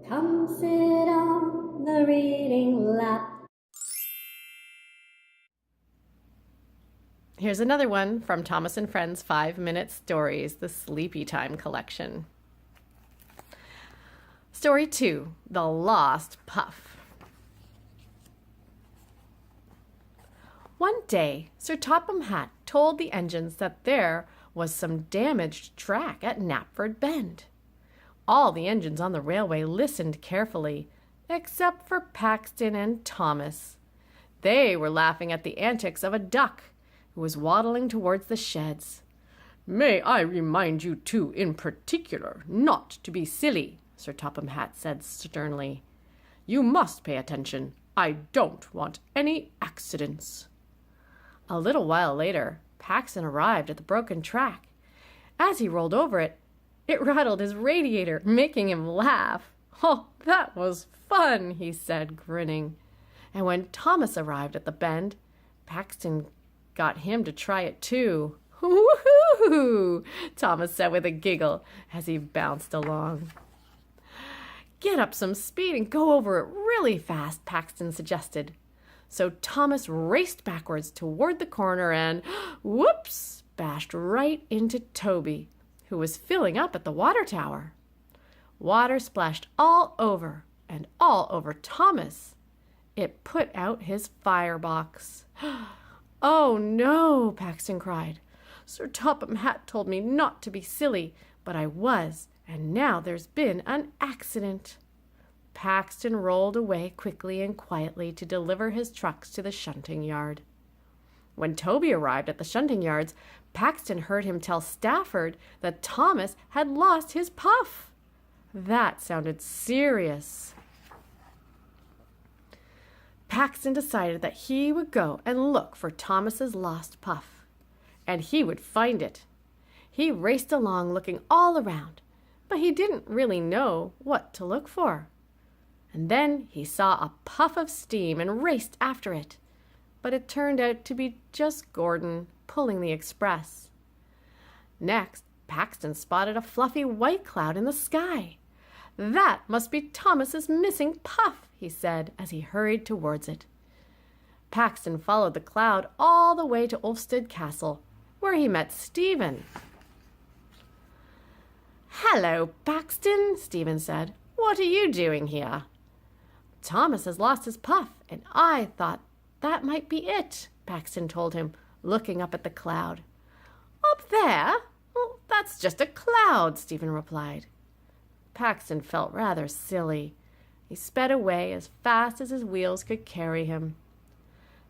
Come sit on the reading lap. Here's another one from Thomas and Friends 5-Minute Stories, the Sleepy Time collection. Story 2, The Lost Puff. One day, Sir Topham Hatt told the engines that there was some damaged track at Knapford Bend. All the engines on the railway listened carefully, except for Paxton and Thomas. They were laughing at the antics of a duck who was waddling towards the sheds. "May I remind you two in particular not to be silly," Sir Topham Hatt said sternly. "You must pay attention. I don't want any accidents." A little while later, Paxton arrived at the broken track. As he rolled over it, it rattled his radiator, making him laugh. "Oh, that was fun," he said, grinning. And when Thomas arrived at the bend, Paxton got him to try it too. "Woo-hoo-hoo!" Thomas said with a giggle as he bounced along. "Get up some speed and go over it really fast," Paxton suggested. So Thomas raced backwards toward the corner and, whoops, bashed right into Toby, who was filling up at the water tower. Water splashed all over and all over Thomas. It put out his firebox. "Oh no," Paxton cried. "Sir Topham Hatt told me not to be silly, but I was, and now there's been an accident." Paxton rolled away quickly and quietly to deliver his trucks to the shunting yard. When Toby arrived at the shunting yards, Paxton heard him tell Stafford that Thomas had lost his puff. That sounded serious. Paxton decided that he would go and look for Thomas's lost puff, and he would find it. He raced along looking all around, but he didn't really know what to look for. And then he saw a puff of steam and raced after it, but it turned out to be just Gordon pulling the express. Next, Paxton spotted a fluffy white cloud in the sky. "That must be Thomas's missing puff," he said as he hurried towards it. Paxton followed the cloud all the way to Ulfsted Castle, where he met Stephen. "Hello, Paxton," Stephen said. "What are you doing here?" "Thomas has lost his puff, and I thought that might be it," Paxton told him, looking up at the cloud. "Up there? Well, that's just a cloud," Stephen replied. Paxton felt rather silly. He sped away as fast as his wheels could carry him.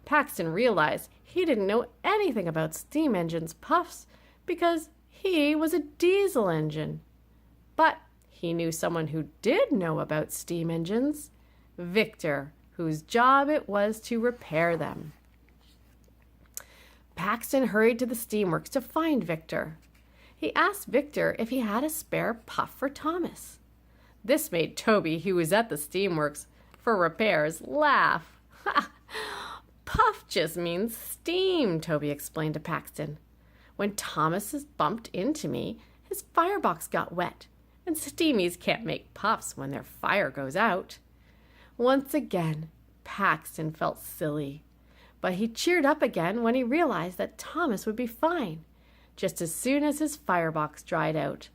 Paxton realized he didn't know anything about steam engines' puffs because he was a diesel engine. But he knew someone who did know about steam engines, Victor, whose job it was to repair them. Paxton hurried to the Steamworks to find Victor. He asked Victor if he had a spare puff for Thomas. This made Toby, who was at the Steamworks for repairs, laugh. "Puff just means steam," Toby explained to Paxton. "When Thomas bumped into me, his firebox got wet, and steamies can't make puffs when their fire goes out." Once again, Paxton felt silly, but he cheered up again when he realized that Thomas would be fine, just as soon as his firebox dried out.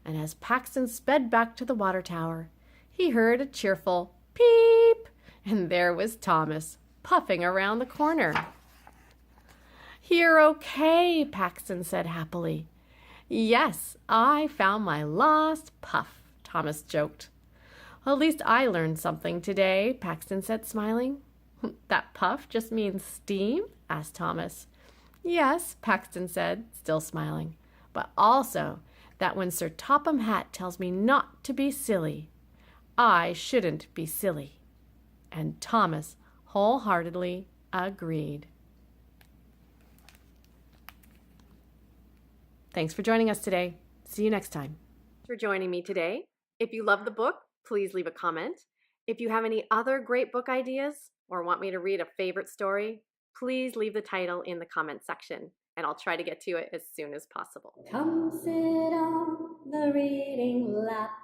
And as Paxton sped back to the water tower, he heard a cheerful peep, and there was Thomas, puffing around the corner. "You're okay," Paxton said happily. "Yes, I found my lost puff," Thomas joked. "At least I learned something today," Paxton said, smiling. "That puff just means steam?" asked Thomas. "Yes," Paxton said, still smiling, "but also that when Sir Topham Hatt tells me not to be silly, I shouldn't be silly." And Thomas wholeheartedly agreed. Thanks for joining us today. See you next time. Thanks for joining me today. If you love the book, please leave a comment. If you have any other great book ideas or want me to read a favorite story, please leave the title in the comment section, and I'll try to get to it as soon as possible. Come sit on the reading lap.